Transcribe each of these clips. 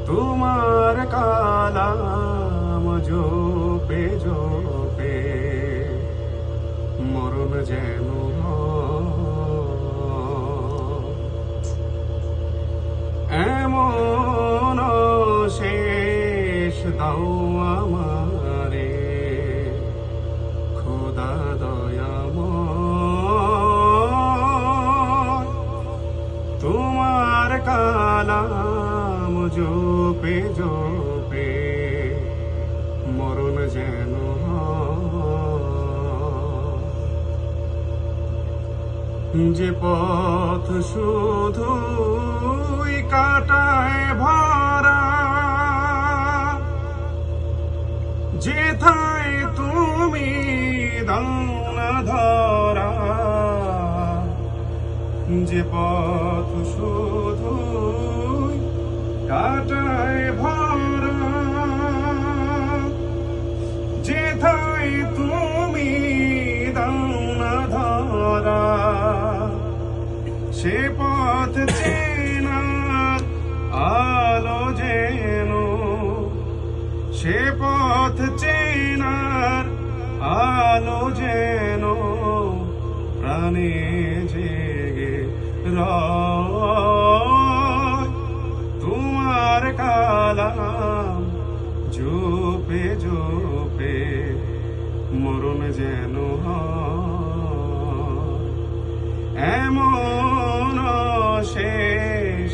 তোমার কালাম জপে জপে মরণ যেন এমন শেষ দাও আমারে খোদা দয়াময় তোমার কালাম জপে জপে মরণ যেন যে পথ শুধুই কাটায় ভরা যেথায় তুমি দাও না ধরা যে পথ শুধুই কাটায় ভরা যেথায় তুমি দাও না ধরা সে পথ চেনার আলো যেন সে পথ চেনার আলো যেন প্রাণে জেগে রয় তোমার কালাম জপে জপে মরণ যেন এমন শেষ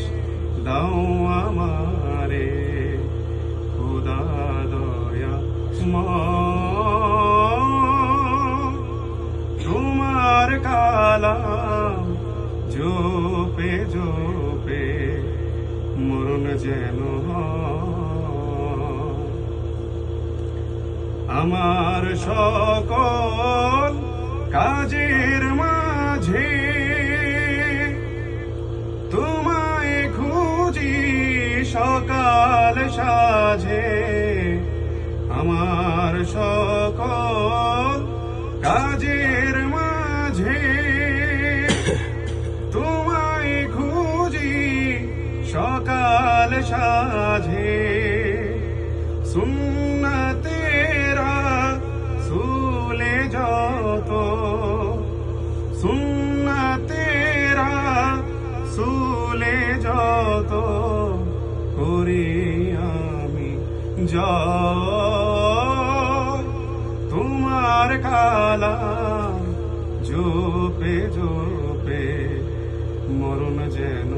দাও আমারে খোদা দয়াময় তোমার কালাম জপে জপে মরণ যেন আমার সকল কাজের মাঝে তোমায় খুঁজি সকাল সাঝে আমার সকল কাজের মাঝে তোমায় খুঁজি সকাল সাঝে সুন্নতেরা সুলে যত সুন্নতেরা সুলে যত করি আমি জয় তোমার কালাম জপে জপে মরণ যেন